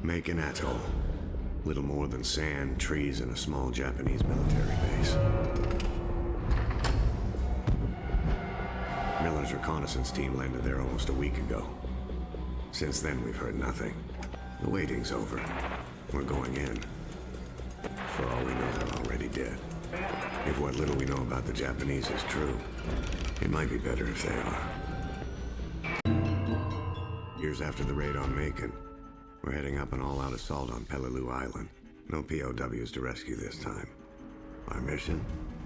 Macon Atoll. Little more than sand, trees, and a small Japanese military base. Miller's reconnaissance team landed there almost a week ago. Since then, we've heard nothing. The waiting's over. We're going in. For all we know, they're already dead. If what little we know about the Japanese is true, it might be better if they are. Years after the raid on Macon, we're heading up an all-out assault on Peleliu Island. No POWs to rescue this time. Our mission?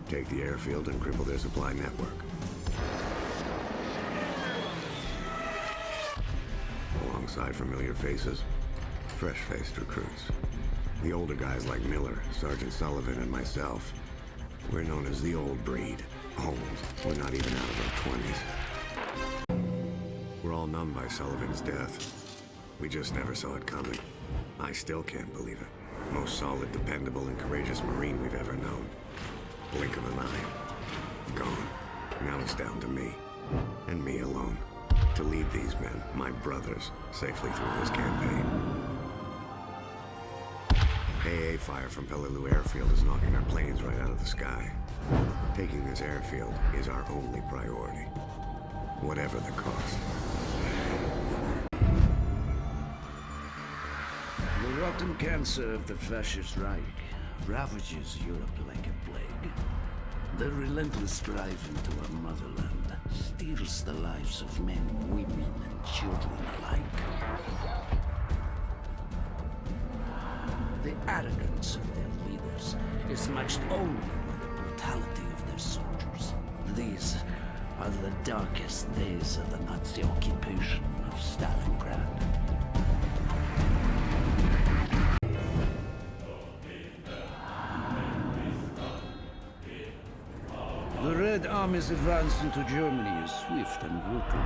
Take the airfield and cripple their supply network. Alongside familiar faces, fresh-faced recruits. The older guys like Miller, Sergeant Sullivan, and myself. We're known as the old breed. Old. We're not even out of our 20s. We're all numb by Sullivan's death. We just never saw it coming. I still can't believe it. Most solid, dependable, and courageous Marine we've ever known. Blink of an eye. Gone. Now it's down to me. And me alone. To lead these men, my brothers, safely through this campaign. AA fire from Peleliu Airfield is knocking our planes right out of the sky. Taking this airfield is our only priority. Whatever the cost. The rotten cancer of the Fascist Reich ravages Europe like a plague. The relentless drive into our motherland steals the lives of men, women, and children alike. The arrogance of their leaders is matched only by the brutality of their soldiers. These are the darkest days of the Nazi occupation of Stalingrad. The Red Army's advance into Germany is swift and brutal.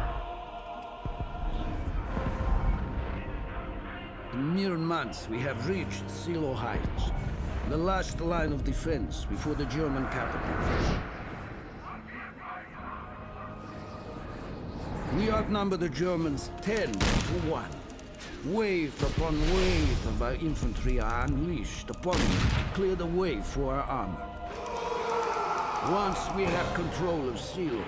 In mere months, we have reached Silo Heights, the last line of defense before the German capital. We outnumber the Germans 10 to 1. Wave upon wave of our infantry are unleashed upon them to clear the way for our armor. Once we have control of Silo,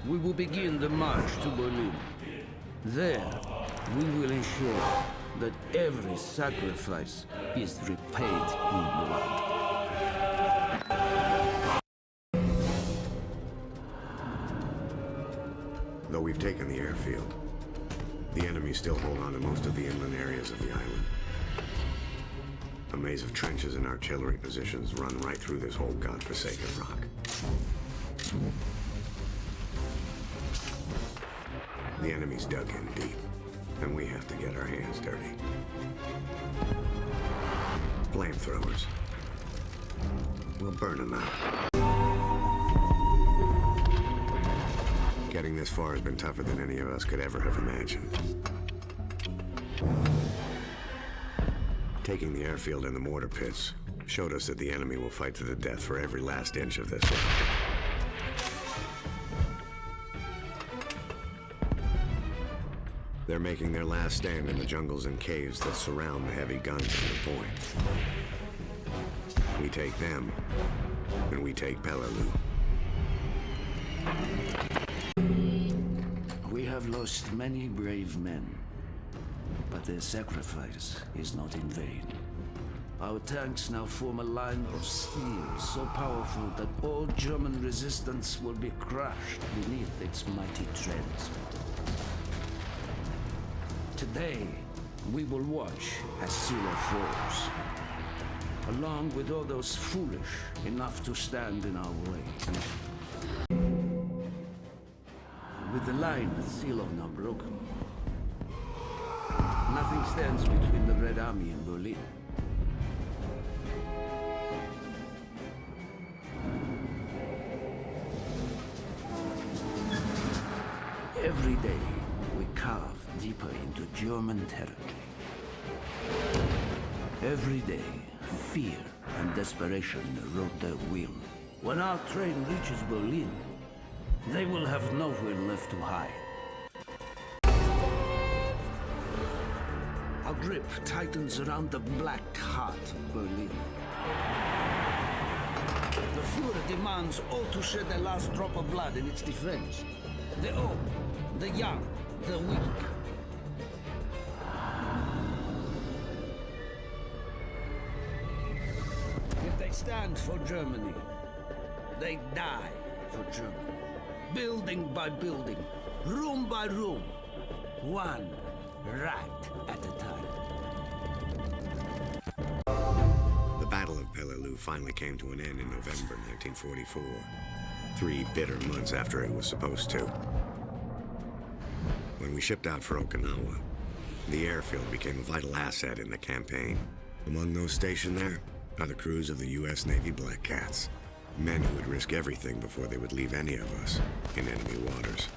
we will begin the march to Berlin. There, we will ensure that every sacrifice is repaid in blood. Though we've taken the airfield, the enemy still hold on to most of the inland areas of the island. A maze of trenches and artillery positions run right through this whole godforsaken rock. The enemy's dug in deep, and we have to get our hands dirty. Flamethrowers. We'll burn them out. Getting this far has been tougher than any of us could ever have imagined. Taking the airfield and the mortar pits showed us that the enemy will fight to the death for every last inch of this rock. They're making their last stand in the jungles and caves that surround the heavy guns on the point. We take them, and we take Peleliu. We have lost many brave men, but their sacrifice is not in vain. Our tanks now form a line of steel so powerful that all German resistance will be crushed beneath its mighty treads. Today, we will watch as Silo falls, along with all those foolish enough to stand in our way. With the line at Silo now broken, nothing stands between the Red Army and Berlin. Every day, we carve deeper into German territory. Every day, fear and desperation erode their will. When our train reaches Berlin, they will have nowhere left to hide. Our grip tightens around the black heart of Berlin. The Fuhrer demands all to shed their last drop of blood in its defense. The old, the young, the weak. If they stand for Germany, they die for Germany. Building by building, room by room, one rat at a time. The Battle of Peleliu finally came to an end in November 1944, 3 bitter months after it was supposed to. When we shipped out for Okinawa, the airfield became a vital asset in the campaign. Among those stationed there are the crews of the U.S. Navy Black Cats, men who would risk everything before they would leave any of us in enemy waters.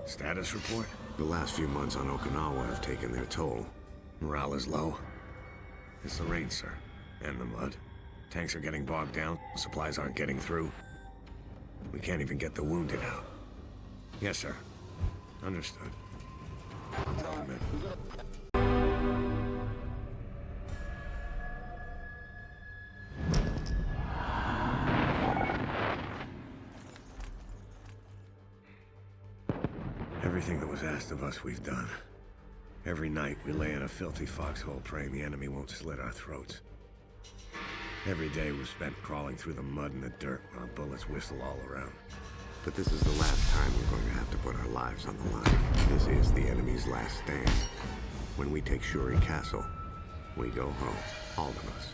Status report? The last few months on Okinawa have taken their toll. Morale is low. It's the rain, sir. And the mud. Tanks are getting bogged down. Supplies aren't getting through. We can't even get the wounded out. Yes, sir. Understood. Tell them in. Everything that was asked of us, we've done. Every night, we lay in a filthy foxhole praying the enemy won't slit our throats. Every day was spent crawling through the mud and the dirt while bullets whistle all around. But this is the last time we're going to have to put our lives on the line. This is the enemy's last stand. When we take Shuri Castle, we go home, all of us.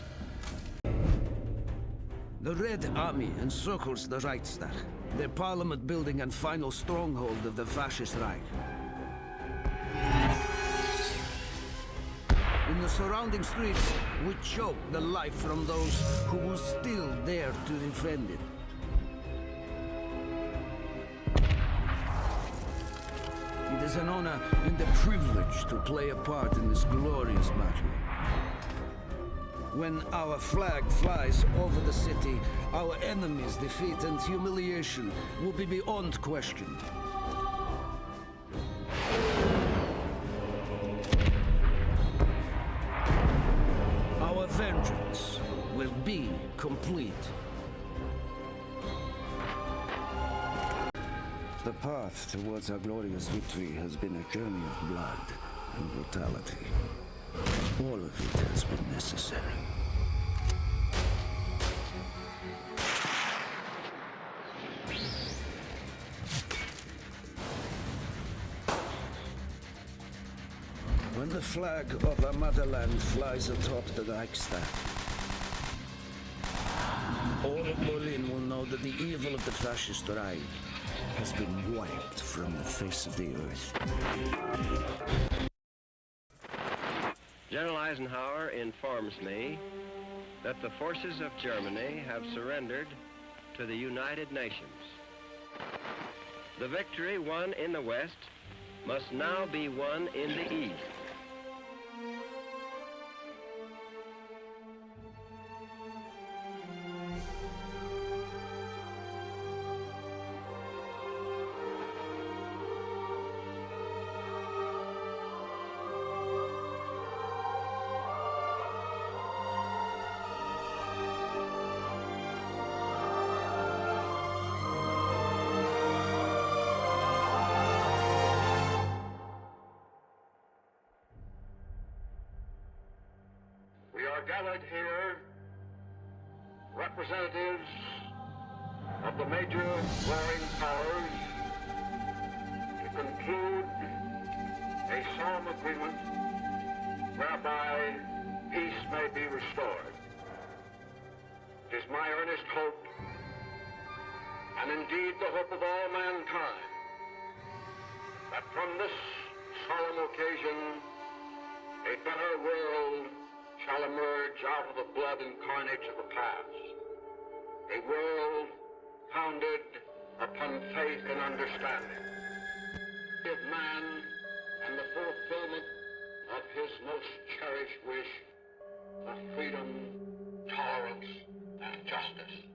The Red Army encircles the Reichstag, the parliament building and final stronghold of the Fascist Reich. In the surrounding streets, we choke the life from those who will still dare to defend it. It is an honor and a privilege to play a part in this glorious battle. When our flag flies over the city, our enemies' defeat and humiliation will be beyond question. Our vengeance will be complete. The path towards our glorious victory has been a journey of blood and brutality. All of it has been necessary. When the flag of our motherland flies atop the Reichstag, all of Berlin will know that the evil of the Fascist Reich has been wiped from the face of the earth. General Eisenhower informs me that the forces of Germany have surrendered to the United Nations. The victory won in the West must now be won in the East. We are gathered here, representatives of the major warring powers, to conclude a solemn agreement whereby peace may be restored. It is my earnest hope, and indeed the hope of all mankind, that from this solemn occasion a better world shall emerge out of the blood and carnage of the past. A world founded upon faith and understanding of man and the fulfillment of his most cherished wish of freedom tolerance, and justice.